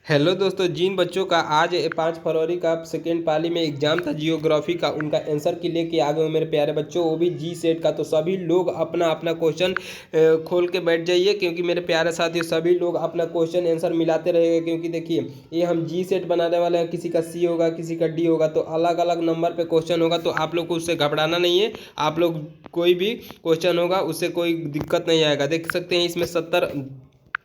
Hello दोस्तों, जिन बच्चों का आज 5 फरवरी का सेकेंड पाली में एग्जाम था जियोग्राफी का, उनका आंसर की लेके आ गए हो मेरे प्यारे बच्चों, वो भी जी सेट का। तो सभी लोग अपना अपना क्वेश्चन खोल के बैठ जाइए, क्योंकि मेरे प्यारे साथियों सभी लोग अपना क्वेश्चन आंसर मिलाते रहेंगे। क्योंकि देखिए, ये हम जी सेट बनाने वाले हैं, किसी का सी होगा, किसी का डी होगा, तो अलग अलग नंबर पे क्वेश्चन होगा। तो आप लोग को उससे घबराना नहीं है। आप लोग कोई भी क्वेश्चन होगा उससे कोई दिक्कत नहीं आएगा। देख सकते हैं इसमें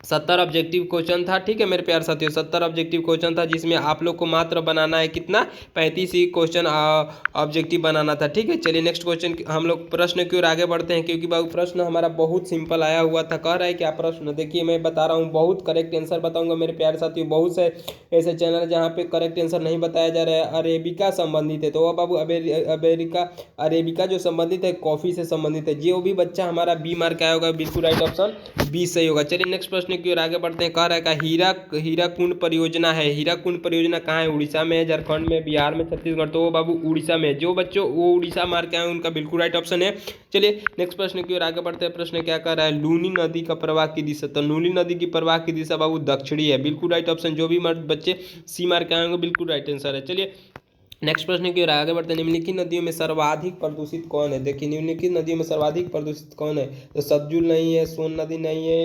70 ऑब्जेक्टिव क्वेश्चन था। ठीक है मेरे प्यारे साथियों, 70 ऑब्जेक्टिव क्वेश्चन था, जिसमें आप लोग को मात्र बनाना है कितना, 35 ही क्वेश्चन ऑब्जेक्टिव बनाना था। ठीक है, चलिए नेक्स्ट क्वेश्चन हम लोग प्रश्न की ओर आगे बढ़ते हैं। क्योंकि बाबू प्रश्न हमारा बहुत सिंपल आया हुआ था। कह रहा है क्या प्रश्न, देखिए मैं बता रहा हूँ, बहुत करेक्ट आंसर बताऊंगा मेरे प्यारे साथियों। बहुत से ऐसे चैनल है जहाँ पे करेक्ट आंसर नहीं बताया जा रहा है। अरेबिका संबंधित है, तो वह बाबू अमेरिका अरेबिका जो संबंधित है कॉफी से संबंधित है। जो भी बच्चा हमारा बी मार्क आया होगा, बिल्कुल राइट ऑप्शन बी सही होगा। चलिए नेक्स्ट प्रश्न की ओर आगे बढ़ते हैं। कह रहा है का हीराकुंड परियोजना है। हीराकुंड परियोजना कहाँ है? उड़ीसा में है, झारखंड में, बिहार में, छत्तीसगढ़। तो वो बाबू उड़ीसा में। जो बच्चों वो उड़ीसा मार के आए उनका बिल्कुल राइट ऑप्शन है। चलिए नेक्स्ट प्रश्न की ओर आगे बढ़ते हैं। प्रश्न क्या कर रहा है? लूनी नदी का प्रवाह की दिशा, तो लूनी नदी की प्रवाह की दिशा बाबू दक्षिणी है, बिल्कुल राइट ऑप्शन। जो भी बच्चे सी मार के आएंगे बिल्कुल राइट आंसर है। चलिए नेक्स्ट प्रश्न की ओर आगे बढ़ते हैं। निम्नलिखित नदियों में सर्वाधिक प्रदूषित कौन है? देखिए निम्नलिखित नदियों में सर्वाधिक प्रदूषित कौन है? तो सतलुज नहीं है, सोन नदी नहीं है,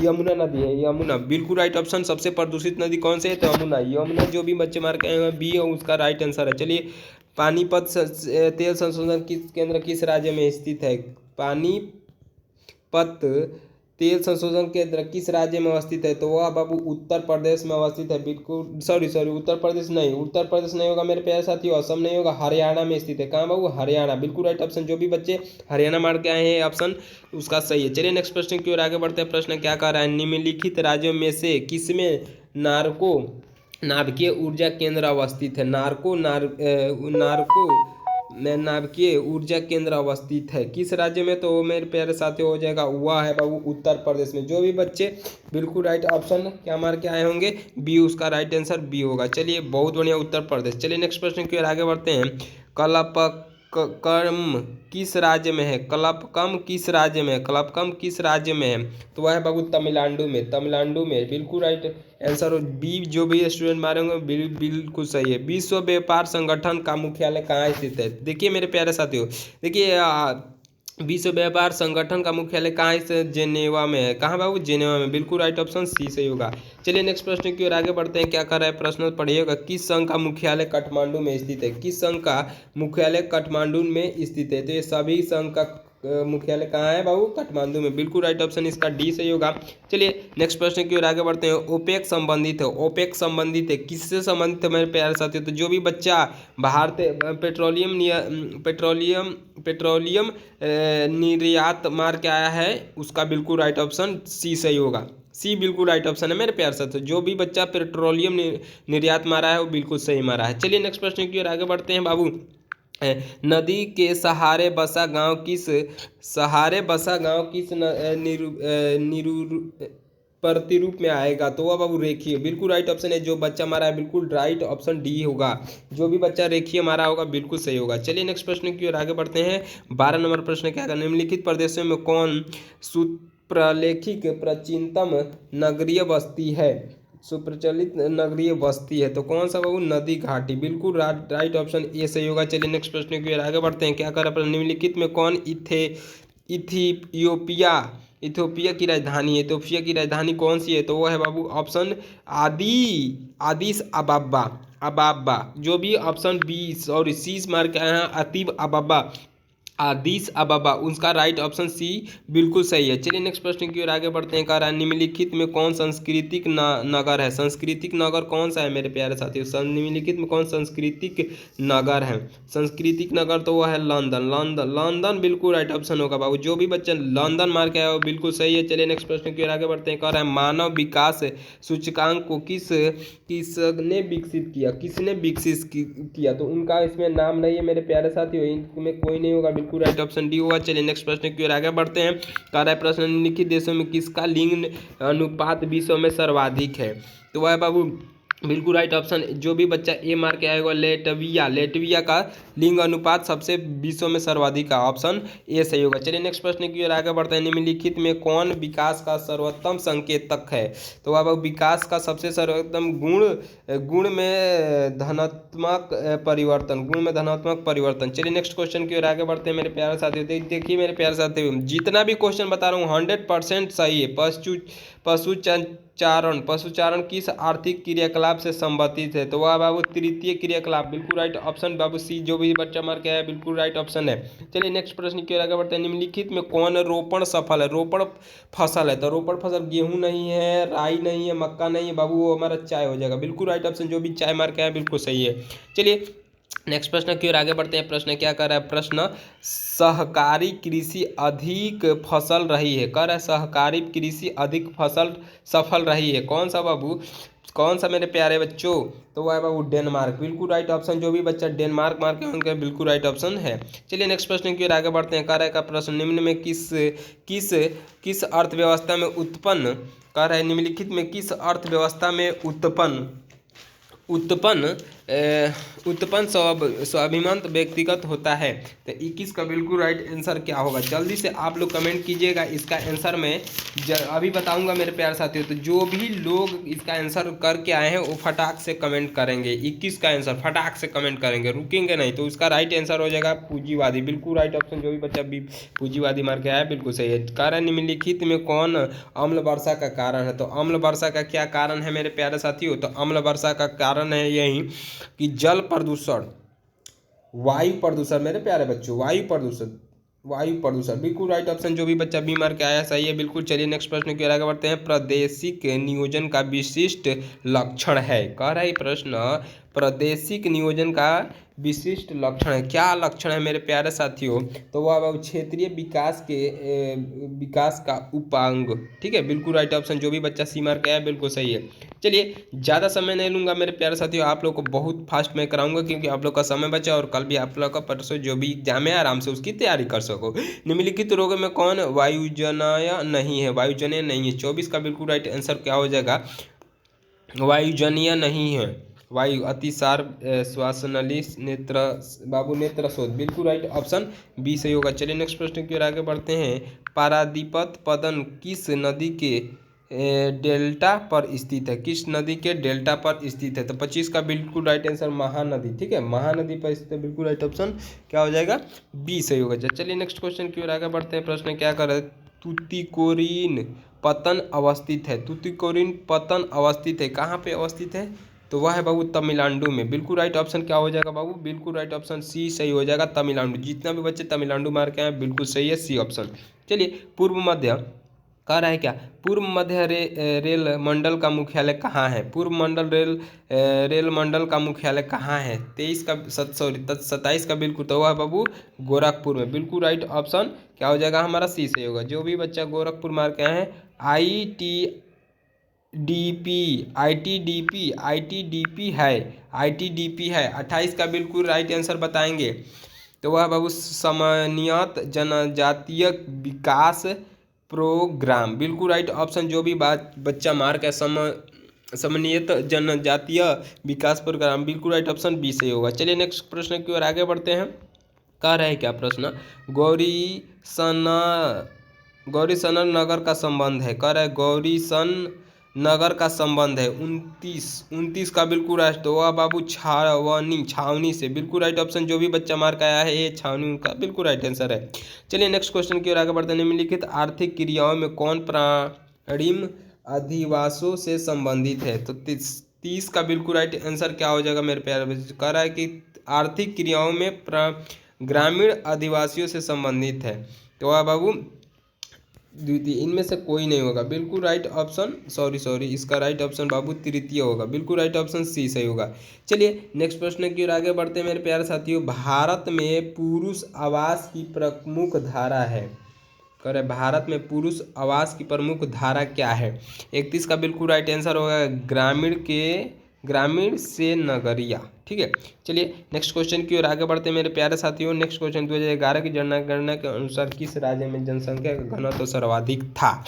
यमुना नदी है। यमुना बिल्कुल राइट ऑप्शन। सबसे प्रदूषित नदी कौन सी है? तो यमुना। यमुना जो भी बच्चे मार के आए हैं बी है उसका राइट आंसर है। चलिए पानीपत तेल संशोधन किस केंद्र किस राज्य में स्थित है? पानीपत तेल संशोधन केंद्र किस राज्य में अवस्थित है? तो वह बाबू उत्तर प्रदेश में अवस्थित है। बिल्कुल सॉरी उत्तर प्रदेश नहीं, उत्तर प्रदेश नहीं होगा मेरे प्यारे साथियों, असम नहीं होगा, हरियाणा में स्थित है। कहाँ बाबू? हरियाणा, बिल्कुल राइट ऑप्शन। जो भी बच्चे हरियाणा मार के आए हैं ऑप्शन उसका सही है। चलिए नेक्स्ट प्रश्न की ओर आगे बढ़ते हैं। प्रश्न क्या कर रहा है? निम्नलिखित राज्यों में से किसमें नारको नाभिकीय ऊर्जा केंद्र अवस्थित है? नारको में नाभिकीय ऊर्जा केंद्र अवस्थित है किस राज्य में? तो मेरे प्यारे साथियों हो जाएगा वह है बाबू उत्तर प्रदेश में। जो भी बच्चे बिल्कुल राइट ऑप्शन क्या मार के आए होंगे? बी, उसका राइट आंसर बी होगा। चलिए बहुत बढ़िया, उत्तर प्रदेश। चलिए नेक्स्ट प्रश्न की ओर आगे बढ़ते हैं। कलपकम किस राज्य में है? कलपकम किस राज्य में है? कलपकम किस राज्य में है? तो वह है बाबू तमिलनाडु में। तमिलनाडु में बिल्कुल राइट आंसर बी। जो भी स्टूडेंट मारेंगे बिल्कुल सही है। विश्व व्यापार संगठन का मुख्यालय कहाँ स्थित है? देखिए मेरे प्यारे साथियों, देखिए विश्व व्यापार संगठन का मुख्यालय कहाँ है? जेनेवा में है। कहाँ बाबू? जेनेवा में, बिल्कुल राइट ऑप्शन सी सही होगा। चलिए नेक्स्ट प्रश्न की ओर आगे बढ़ते हैं। क्या कर रहा है प्रश्न पढ़िएगा। किस संघ का मुख्यालय काठमांडू में स्थित है? किस संघ का मुख्यालय काठमांडू में स्थित है? तो ये सभी संघ का मुख्यालय कहाँ है बाबू? काठमांडू में, बिल्कुल राइट ऑप्शन इसका डी सही होगा। चलिए नेक्स्ट प्रश्न की ओर आगे बढ़ते हैं। ओपेक संबंधित है। ओपेक संबंधित है किससे संबंधित है मेरे प्यारे साथियों? तो जो भी बच्चा भारतीय पेट्रोलियम निर्यात मार के आया है उसका बिल्कुल राइट ऑप्शन सी सही होगा। सी बिल्कुल राइट ऑप्शन है मेरे प्यार साथियों। जो भी बच्चा पेट्रोलियम निर्यात मारा है वो बिल्कुल सही मारा है। चलिए नेक्स्ट प्रश्न की ओर आगे बढ़ते हैं बाबू। नदी के सहारे बसा गांव किस प्रतिरूप में आएगा? तो वह बाबू रेखीय, बिल्कुल राइट ऑप्शन है। जो बच्चा मारा है बिल्कुल राइट ऑप्शन डी होगा। जो भी बच्चा रेखीय मारा होगा बिल्कुल सही होगा। चलिए नेक्स्ट प्रश्न की ओर आगे बढ़ते हैं। 12 नंबर प्रश्न क्या है? निम्नलिखित प्रदेशों में कौन सुप्रलेखित प्राचीनतम नगरीय बस्ती है? सुप्रचलित नगरीय बस्ती है, तो कौन सा बाबू? नदी घाटी, बिल्कुल राइट ऑप्शन ए सही होगा। चलिए नेक्स्ट प्रश्न की ओर आगे बढ़ते हैं। क्या कर रहा है? निम्नलिखित में कौन इथियोपिया इथियोपिया की राजधानी है? इथियोपिया की राजधानी कौन सी है? तो वो है बाबू ऑप्शन आदिस अबाबा। अबाबा जो भी ऑप्शन बी और सी मार्क के हैं, अतीब अबाबा, आदिस अबाबा, उसका राइट ऑप्शन सी बिल्कुल सही है। चलिए नेक्स्ट प्रश्न की ओर आगे बढ़ते हैं। कह रहा है निम्नलिखित में कौन सांस्कृतिक नगर है? सांस्कृतिक नगर कौन सा है मेरे प्यारे साथियों? निम्नलिखित में कौन सांस्कृतिक नगर है? सांस्कृतिक नगर तो वह है लंदन। लंदन लंदन बिल्कुल राइट ऑप्शन होगा बाबू। जो भी बच्चा लंदन मार के आया वो बिल्कुल सही है। चलिए नेक्स्ट प्रश्न की ओर आगे बढ़ते हैं। कह रहा है मानव विकास सूचकांक को किसने विकसित किया? किसने विकसित किया? तो उनका इसमें नाम नहीं है मेरे प्यारे साथियों, इनमें कोई नहीं होगा, बिल्कुल राइट ऑप्शन डी होगा। चलिए नेक्स्ट प्रश्न की ओर आगे बढ़ते हैं। कह रहा है प्रश्न निम्नलिखित देशों में किसका लिंग अनुपात विश्व में सर्वाधिक है? तो वह बाबू बिल्कुल राइट ऑप्शन। जो भी बच्चा ए मार के आएगा लेटविया, लेटविया का लिंग अनुपात सबसे विश्व में सर्वाधिक है, ऑप्शन ए सही होगा। चलिए नेक्स्ट प्रश्न की ओर आगे बढ़ते हैं। निम्नलिखित में कौन विकास का सर्वोत्तम संकेतक है? तो अब विकास का सबसे सर्वोत्तम गुण, गुण में धनात्मक परिवर्तन, गुण में धनात्मक परिवर्तन। चलिए नेक्स्ट क्वेश्चन की ओर आगे बढ़ते हैं मेरे प्यारे साथियों। देखिए मेरे प्यारे साथियों, जितना भी क्वेश्चन बता रहा हूँ 100% सही है। पशुचारण, पशुचारण किस आर्थिक क्रियाकलाप से संबंधित है? तो वह बाबू तृतीय क्रियाकलाप, बिल्कुल राइट ऑप्शन बाबू सी। जो भी बच्चा मार के आया बिल्कुल राइट ऑप्शन है। चलिए नेक्स्ट प्रश्न की ओर आगे बढ़ते हैं। निम्नलिखित में कौन रोपण सफल है? रोपण फसल है तो रोपण फसल गेहूं नहीं है, राई नहीं है, मक्का नहीं है बाबू, वो हमारा चाय हो जाएगा। बिल्कुल राइट ऑप्शन। जो भी चाय मार के आया बिल्कुल सही है। चलिए नेक्स्ट प्रश्न की ओर आगे बढ़ते हैं। प्रश्न क्या कर रहा है? प्रश्न सहकारी कृषि अधिक फसल रही है, कर है सहकारी कृषि अधिक फसल सफल रही है, कौन सा बाबू? कौन सा मेरे प्यारे बच्चों? तो वह है बाबू डेनमार्क, बिल्कुल राइट ऑप्शन। जो भी बच्चा डेनमार्क मार के उनका बिल्कुल राइट ऑप्शन है। चलिए नेक्स्ट प्रश्न की ओर आगे बढ़ते हैं। कार्य का प्रश्न, निम्न में किस किस अर्थव्यवस्था में उत्पन्न, कर है निम्नलिखित में किस अर्थव्यवस्था में उत्पन्न उत्पन्न उत्पन्न स्वाभिमान व्यक्तिगत होता है? तो 21 का बिल्कुल राइट आंसर क्या होगा? जल्दी से आप लोग कमेंट कीजिएगा। इसका आंसर मैं अभी बताऊंगा मेरे प्यारे साथियों। तो जो भी लोग इसका आंसर करके आए हैं वो फटाक से कमेंट करेंगे। 21 का आंसर फटाक से कमेंट करेंगे, रुकेंगे नहीं। तो उसका राइट आंसर हो जाएगा पूंजीवादी, बिल्कुल राइट ऑप्शन। जो भी बच्चा भी पूंजीवादी मार के आया बिल्कुल सही है। कारण निम्नलिखित में कौन अम्ल वर्षा का कारण है? तो अम्ल वर्षा का क्या कारण है मेरे प्यारे साथियों? तो अम्ल वर्षा का कारण है यही कि जल प्रदूषण, वायु प्रदूषण मेरे प्यारे बच्चों, वायु प्रदूषण, वायु प्रदूषण बिल्कुल राइट ऑप्शन। जो भी बच्चा बी मार के आया सही है बिल्कुल। चलिए नेक्स्ट प्रश्न की ओर आगे बढ़ते हैं। प्रादेशिक नियोजन का विशिष्ट लक्षण है, कह रहा है प्रश्न प्रादेशिक नियोजन का विशिष्ट लक्षण है, क्या लक्षण है मेरे प्यारे साथियों? तो वह क्षेत्रीय विकास के विकास का उपांग, ठीक है बिल्कुल राइट ऑप्शन। जो भी बच्चा सी मार के आया बिल्कुल सही है। चलिए ज़्यादा समय नहीं लूँगा मेरे प्यारे साथियों, आप लोग को बहुत फास्ट मैं कराऊंगा क्योंकि आप लोग का समय बचा और कल भी आप लोग का परसों जो भी एग्जाम है आराम से उसकी तैयारी कर सको। निम्नलिखित रोगों में कौन वायुजनीय नहीं है? वायुजनीय नहीं है। 24 का बिल्कुल राइट आंसर क्या हो जाएगा? वायुजनीय नहीं है। वायु अतिसार, श्वासनली, नेत्र बाबू नेत्र शोथ, बिल्कुल राइट ऑप्शन बी सही होगा। चलिए नेक्स्ट प्रश्न की ओर आगे बढ़ते हैं। पारादीपत पदन किस नदी के डेल्टा पर स्थित है? किस नदी के डेल्टा पर स्थित है? तो 25 का बिल्कुल राइट आंसर महानदी, ठीक है महानदी पर स्थित है, बिल्कुल राइट ऑप्शन क्या हो जाएगा? बी सही होगा। चलिए नेक्स्ट क्वेश्चन की ओर आगे बढ़ते हैं। प्रश्न क्या कर रहे हैं? तुतिकोरिन पतन अवस्थित है, तुतिकोरिन पतन अवस्थित है, कहाँ पे अवस्थित है? तो वह है बाबू तमिलनाडु में, बिल्कुल राइट ऑप्शन क्या हो जाएगा बाबू? बिल्कुल राइट ऑप्शन सी सही हो जाएगा, तमिलनाडु। जितना भी बच्चे तमिलनाडु मार के आए बिल्कुल सही है, सी ऑप्शन। चलिए पूर्व मध्य कह रहा है क्या? पूर्व मध्य रेल मंडल का मुख्यालय कहाँ है? पूर्व मंडल रेल मंडल का मुख्यालय कहाँ है? 23 का 27 का बिल्कुल तो हुआ बाबू गोरखपुर में, बिल्कुल राइट ऑप्शन क्या हो जाएगा हमारा? सी से होगा। जो भी बच्चा गोरखपुर मार के आए हैं आईटीडीपी है, आईटीडीपी है। 28 का बिल्कुल राइट आंसर बताएंगे तो वह बाबू समन्वित जनजातीय विकास प्रोग्राम, बिल्कुल राइट ऑप्शन। जो भी बात बच्चा मार्क है समन्वित जनजातीय विकास प्रोग्राम, बिल्कुल राइट ऑप्शन बी सही होगा। चलिए नेक्स्ट प्रश्न की ओर आगे बढ़ते हैं। कह रहे हैं क्या प्रश्न? गौरीसन नगर का संबंध है, कह रहा है गौरीसन नगर का संबंध है 29 का बिल्कुल राइट। तो वह बाबू छावनी से, बिल्कुल राइट ऑप्शन। जो भी बच्चा मार्क आया है ये छावनी उनका बिल्कुल राइट आंसर है। चलिए नेक्स्ट क्वेश्चन की ओर आगे बढ़ते हैं। निम्नलिखित आर्थिक क्रियाओं में कौन प्राणिम अधिवासों से संबंधित है? तो 30 का बिल्कुल राइट आंसर क्या हो जाएगा मेरे प्यारे बच्चे? कह रहा है कि आर्थिक क्रियाओं में ग्रामीण आदिवासियों से संबंधित है। तो वह बाबू द्वितीय, इनमें से कोई नहीं होगा, बिल्कुल राइट ऑप्शन। सॉरी इसका राइट ऑप्शन बाबू तृतीय होगा, बिल्कुल राइट ऑप्शन सी सही होगा। चलिए नेक्स्ट प्रश्न की ओर आगे बढ़ते हैं मेरे प्यारे साथियों। भारत में पुरुष आवास की प्रमुख धारा है, करे भारत में पुरुष आवास की प्रमुख धारा क्या है? 31 का बिल्कुल राइट आंसर होगा ग्रामीण से नगरिया, ठीक है। चलिए नेक्स्ट क्वेश्चन की ओर आगे बढ़ते हैं मेरे प्यारे साथियों। नेक्स्ट क्वेश्चन 2011 की जनगणना के अनुसार किस राज्य में जनसंख्या का घनत्व सर्वाधिक था?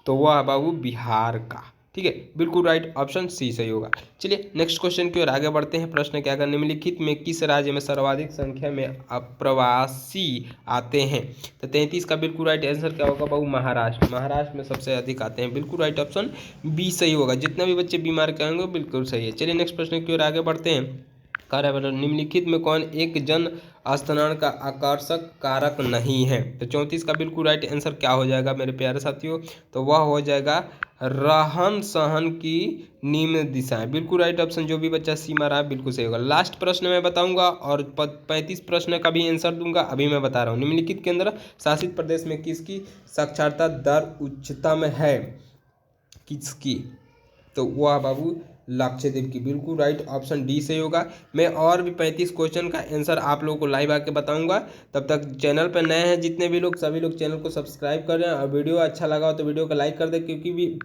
तो वह बाबू बिहार का, ठीक है, बिल्कुल राइट ऑप्शन सी सही होगा। चलिए नेक्स्ट क्वेश्चन की ओर आगे बढ़ते हैं। प्रश्न क्या है, निम्नलिखित में किस राज्य में सर्वाधिक संख्या में अप्रवासी आते हैं? तो 33 का बिल्कुल राइट आंसर क्या होगा बाबू? महाराष्ट्र। महाराष्ट्र में सबसे अधिक आते हैं, बिल्कुल राइट ऑप्शन बी सही होगा। जितने भी बच्चे बीमार के होंगे बिल्कुल सही है। चलिए नेक्स्ट प्रश्न की ओर आगे बढ़ते हैं। कार्य निम्नलिखित में कौन एक जन स्थानांतरण का आकर्षक कारक नहीं है? तो 34 का बिल्कुल राइट आंसर क्या हो जाएगा मेरे प्यारे साथियों? तो वह हो जाएगा रहन सहन की निम्न दिशाएं। बिल्कुल राइट ऑप्शन, जो भी बच्चा सी मारा है बिल्कुल सही होगा। लास्ट प्रश्न मैं बताऊंगा और 35 प्रश्न का भी आंसर दूंगा। अभी मैं बता रहा हूँ, निम्नलिखित केंद्र शासित प्रदेश में किसकी साक्षरता दर उच्चतम है? किसकी? तो वह बाबू लक्षद्वीप की। बिल्कुल राइट ऑप्शन डी सही होगा। मैं और भी 35 क्वेश्चन का आंसर आप लोगों को लाइव आके बताऊंगा। तब तक चैनल पर नए हैं जितने भी लोग, सभी लोग चैनल को सब्सक्राइब कर रहे हैं, और वीडियो अच्छा लगा हो तो वीडियो को लाइक कर दें, क्योंकि भी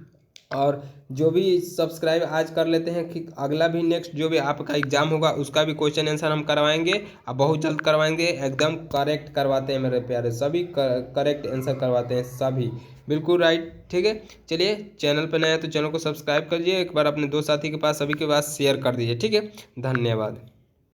और जो भी सब्सक्राइब आज कर लेते हैं कि अगला भी नेक्स्ट जो भी आपका एग्जाम होगा उसका भी क्वेश्चन आंसर हम करवाएंगे, और बहुत जल्द करवाएंगे। एकदम करेक्ट करवाते हैं मेरे प्यारे, सभी करेक्ट आंसर करवाते हैं सभी, बिल्कुल राइट। ठीक है, चलिए चैनल पर नया है तो चैनल को सब्सक्राइब करिए, एक बार अपने दो साथी के पास, सभी के पास शेयर कर दीजिए। ठीक है, धन्यवाद।